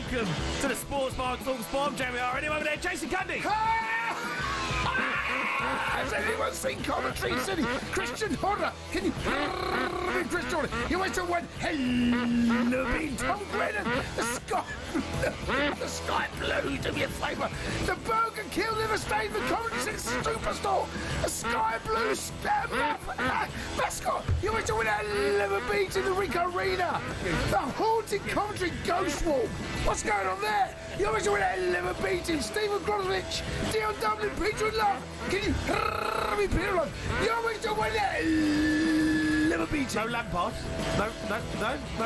welcome to the Sports Bar talkSPORT. I'm Jamie R. Over there, Jason Cundy. Has anyone seen Coventry City? Christian Horner, can you Christian Horner? You went to one hello being Tom Grennan. The sky blue, do me a favour. The Burger Kill never stayed the Coventry City superstore. A sky blue mascot. You went to win a liver beat in the Rico Arena. The haunted Coventry ghost wall. What's going on there? You went to win a liver beat in Stephen Grosovich, Dion Dublin, Peter and Love. Can you me Peter Love? You went to win a liver beat. No Lampard. No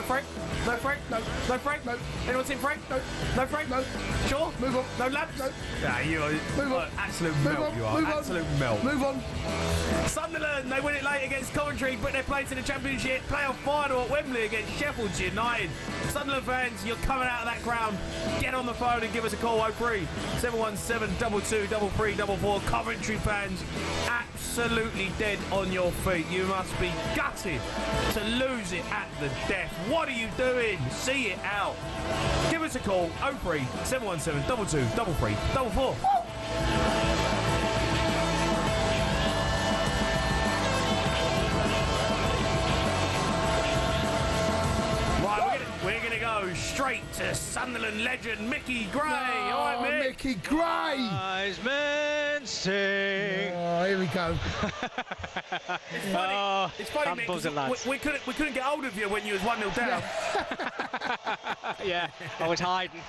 Frank. No Frank. No Frank. No. Anyone seen Frank? No. No Frank. No. Sure. Move on. No Lamps. No. Nah, you are. Move on. Absolute move melt. On. You are. Move Absolute on. melt. Move on. Sunderland, they win it late against Coventry, but they're playing to the Championship playoff final at Wembley against Sheffield United. Sunderland fans, you're coming out of that ground. Get on the phone and give us a call. 03 717 22 3344. Coventry fans, absolutely dead on your feet. You must be gutted to lose it at the death. What are you doing? See it out. Give us a call. 03 717 22 3344. We're going to go straight to Sunderland legend Micky Gray. All right, Mick? Micky Gray. Wise men sing. Oh, here we go. It's funny, Mick, 'cause we couldn't get hold of you when you was 1-0 down. Yeah, I was hiding.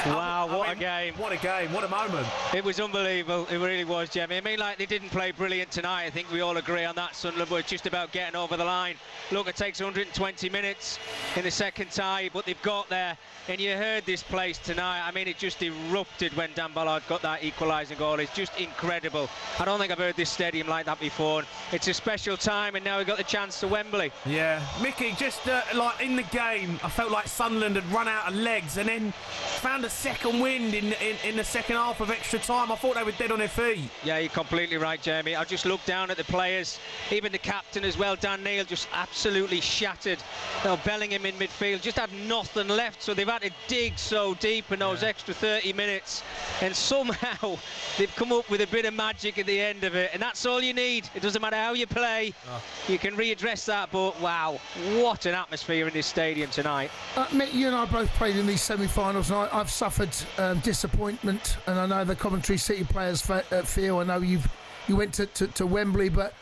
Wow, what a game. What a game, what a moment. It was unbelievable, it really was, Jimmy. I mean, like, they didn't play brilliant tonight. I think we all agree on that. Sunderland were just about getting over the line. Look, it takes 120 minutes in the second tie, but they've got there. And you heard this place tonight. I mean, it just erupted when Dan Ballard got that equalising goal. It's just incredible. I don't think I've heard this stadium like that before. It's a special time, and now we've got the chance to Wembley. Yeah, Mickey, just like in the game, I felt like Sunderland had run out of legs and then found a second wind in the second half of extra time. I thought they were dead on their feet. Yeah, you're completely right, Jamie. I just looked down at the players, even the captain as well, Dan Neil, just absolutely shattered. You know, Bellingham in midfield just had nothing left, so they've had to dig so deep in those extra 30 minutes, and somehow they've come up with a bit of magic at the end of it, and that's all you need. It doesn't matter how you play, you can readdress that, but wow, what an atmosphere in this stadium tonight. Mick, you and I both played in these semi-finals, and I've suffered disappointment, and I know the Coventry City players feel. I know you went to Wembley, but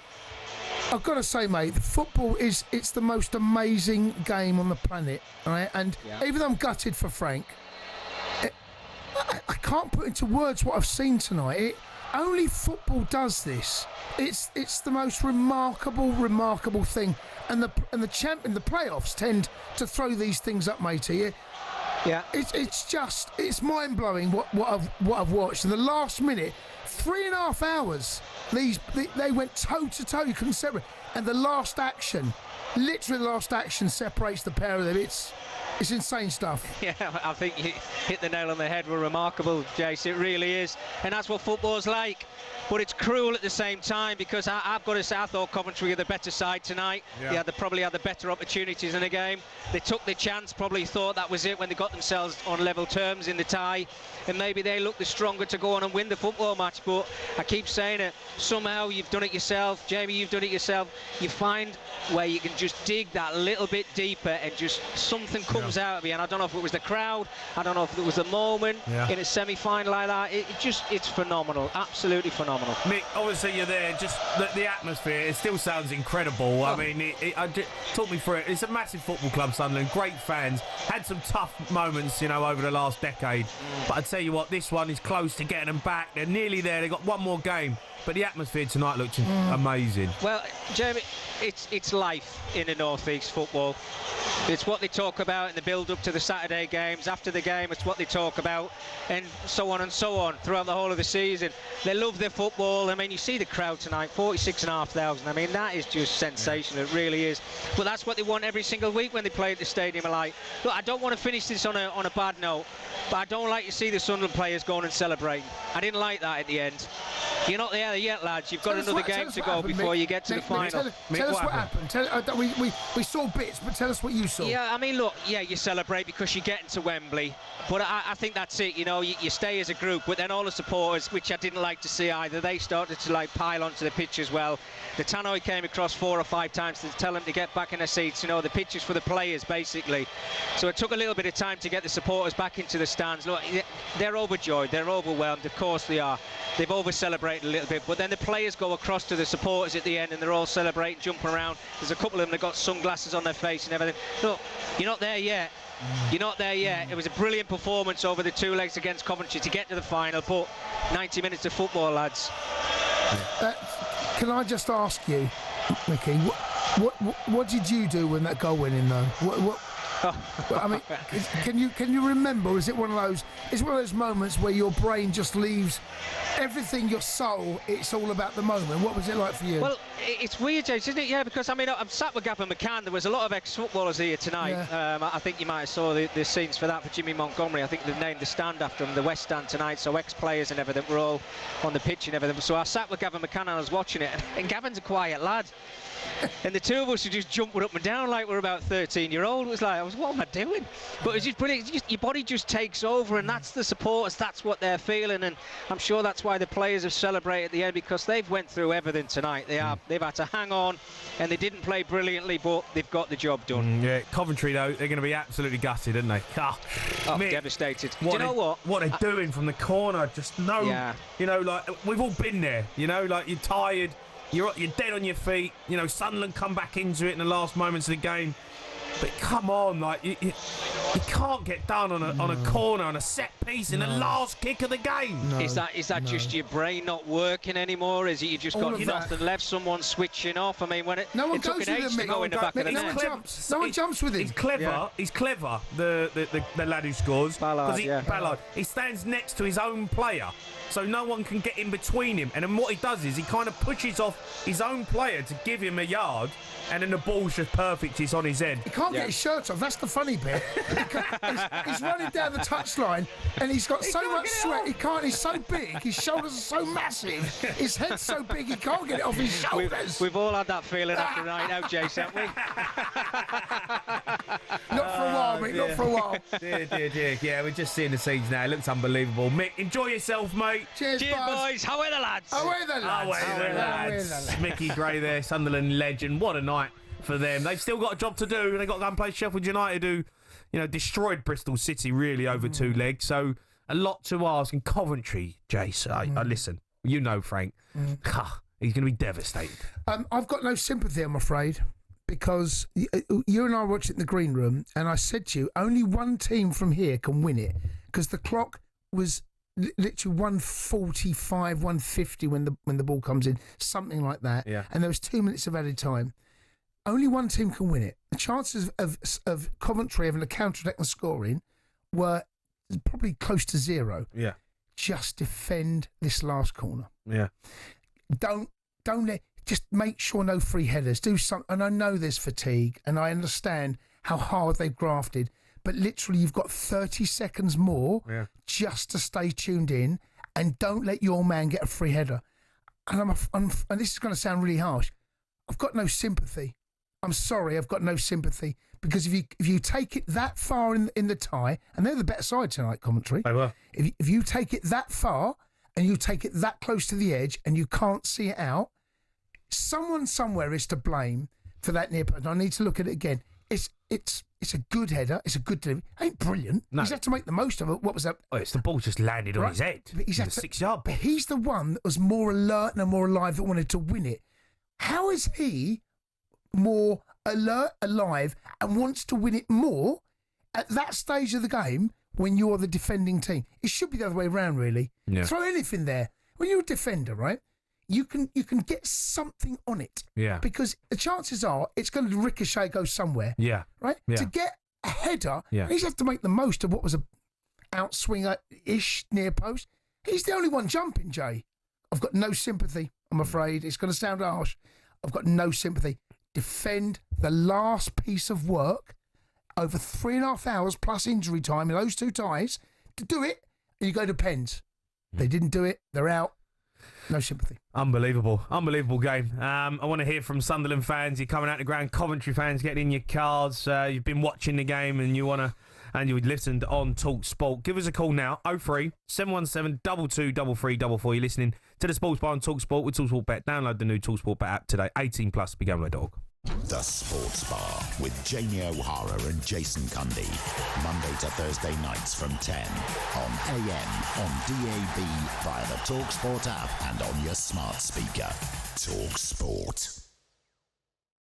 I've got to say, mate, the football it's the most amazing game on the planet, right? And even though I'm gutted for Frank, I can't put into words what I've seen tonight. Only football does this. It's the most remarkable thing, and the playoffs tend to throw these things up, matey. Yeah, it's mind blowing what I've watched. In the last minute, 3.5 hours, they went toe to toe. You couldn't separate. And the last action, literally the last action, separates the pair of them. It's insane stuff. Yeah, I think you hit the nail on the head. We're remarkable, Jace. It really is, and that's what football's like. But it's cruel at the same time, because I've got to say, I thought Coventry were the better side tonight. Yeah. They probably had the better opportunities in the game. They took the chance, probably thought that was it when they got themselves on level terms in the tie, and maybe they looked the stronger to go on and win the football match. But I keep saying it, somehow you've done it yourself. Jamie, you've done it yourself. You find where you can just dig that little bit deeper, and just something comes out of you. And I don't know if it was the crowd, I don't know if it was the moment in a semi-final like that. It's phenomenal, absolutely phenomenal. Mick, obviously you're there, just the atmosphere, it still sounds incredible. I mean, talk me through it. It's a massive football club, Sunderland, great fans, had some tough moments, you know, over the last decade. But I tell you what, this one is close to getting them back. They're nearly there, they've got one more game. But the atmosphere tonight looked amazing. Well, Jamie, it's life in the North East football. It's what they talk about in the build-up to the Saturday games. After the game, it's what they talk about, and so on throughout the whole of the season. They love their football. I mean, you see the crowd tonight, 46,500. I mean, that is just sensational. It really is. But that's what they want every single week when they play at the stadium. Like, look, I don't want to finish this on a bad note, but I don't like to see the Sunderland players going and celebrating. I didn't like that at the end. You're not there yet, lads. You've got another game to go before you get to the final. Tell us what happened. We saw bits, but tell us what you saw. Yeah, I mean, look, yeah, you celebrate because you're getting to Wembley. But I think that's it, you know, you stay as a group, but then all the supporters, which I didn't like to see either, they started to, like, pile onto the pitch as well. The tannoy came across 4 or 5 times to tell them to get back in their seats, you know, the pitch is for the players, basically. So it took a little bit of time to get the supporters back into the stands. Look, they're overjoyed, they're overwhelmed, of course they are. They've over-celebrated a little bit, but then the players go across to the supporters at the end and they're all celebrating, jumping around. There's a couple of them that got sunglasses on their face and everything. Look, you're not there yet. You're not there yet. It was a brilliant performance over the 2 legs against Coventry to get to the final, but 90 minutes of football, lads. Can I just ask you, Mickey, what did you do when that goal went in, though? I mean, can you remember? Or is it one of those? It's one of those moments where your brain just leaves everything, your soul. It's all about the moment. What was it like for you? Well, it's weird, James, isn't it? Yeah, because I mean, I'm sat with Gavin McCann. There was a lot of ex-footballers here tonight. Yeah. I think you might have saw the scenes for that for Jimmy Montgomery. I think they've named the stand after him, the West Stand tonight. So ex-players and everything were all on the pitch and everything. So I sat with Gavin McCann and I was watching it, and Gavin's a quiet lad. And the two of us were just jumping up and down like we're about 13-year-old. It was like, what am I doing? But it was just brilliant. Your body just takes over, and that's the supporters. That's what they're feeling, and I'm sure that's why the players have celebrated at the end, because they've went through everything tonight. They've had to hang on, and they didn't play brilliantly, but they've got the job done. Yeah, Coventry though, they're going to be absolutely gutted, aren't they? Mick, devastated. Do you know what? What they're doing from the corner, just no. Yeah. You know, like we've all been there. You know, like you're tired. You're dead on your feet. You know, Sunderland come back into it in the last moments of the game. But come on, like you can't get done on a corner, on a set piece in the last kick of the game. No, is that just your brain not working anymore? Is it you just got nothing left? Someone switching off? I mean, when it took an age to go in the back of the net. No one jumps with him. He's clever. Yeah. He's clever. The lad who scores. Ballard. Ballard. He stands next to his own player, so no one can get in between him. And then what he does is he kind of pushes off his own player to give him a yard, and then the ball's just perfect. It's on his head. He can't get his shirt off. That's the funny bit. He's running down the touchline, and he's got so much sweat. He can't. He's so big. His shoulders are so massive. His head's so big. He can't get it off his shoulders. We've all had that feeling after a night out, Jace, haven't we? Not for a while, mate. Not for a while. Dear. Yeah, we're just seeing the scenes now. It looks unbelievable. Mick, enjoy yourself, mate. Cheers, boys. How are the lads? Away the lads. Micky Gray there, Sunderland legend. What a night for them. They've still got a job to do. They've got to go and play Sheffield United, who, you know, destroyed Bristol City really over 2 legs. So a lot to ask. And Coventry, Jace, I listen. You know, Frank, he's going to be devastated. I've got no sympathy, I'm afraid, because you and I watched it in the green room, and I said to you, only one team from here can win it, because the clock was literally 1:45, 1:50 when the ball comes in, something like that. Yeah. And there was 2 minutes of added time. Only one team can win it. The chances of Coventry having a counter-attack and scoring were probably close to 0. Yeah. Just defend this last corner. Yeah. Don't let. Just make sure no free headers. Do something. And I know there's fatigue, and I understand how hard they've grafted. But literally, you've got 30 seconds more just to stay tuned in, and don't let your man get a free header. And and this is going to sound really harsh. I've got no sympathy. I'm sorry, I've got no sympathy, because if you take it that far in the tie, and they're the better side tonight, Coventry. They were. If you take it that far and you take it that close to the edge and you can't see it out, someone somewhere is to blame for that near post. I need to look at it again. It's a good header. It's a good delivery. Ain't brilliant. No. He's had to make the most of it. What was that? Oh, it's the ball just landed on his head. But he's 6 yard. But he's the one that was more alert and more alive, that wanted to win it. How is he more alert, alive, and wants to win it more at that stage of the game when you're the defending team? It should be the other way around, really. Yeah. Throw anything there. When you're a defender, right, you can get something on it. Yeah. Because the chances are it's going to ricochet, go somewhere. Yeah. Right? Yeah. To get a header, he's had to make the most of what was a outswinger-ish near post. He's the only one jumping, Jay. I've got no sympathy, I'm afraid. It's going to sound harsh. I've got no sympathy. Defend the last piece of work over 3.5 hours plus injury time in those 2 ties. To do it, and you go to pens. They didn't do it. They're out. No sympathy. Unbelievable game. I want to hear from Sunderland fans. You're coming out the ground. Coventry fans, getting in your cars. You've been watching the game and you listened on talkSPORT. Give us a call now. 03 717 22 33 You're listening to the Sports Bar on talkSPORT with talkSPORT Bet. Download the new talkSPORT Bet app today. 18 plus. Be going with a dog. The Sports Bar with Jamie O'Hara and Jason Cundy. Monday to Thursday nights from 10 on AM, on DAB, via the talkSPORT app and on your smart speaker. talkSPORT.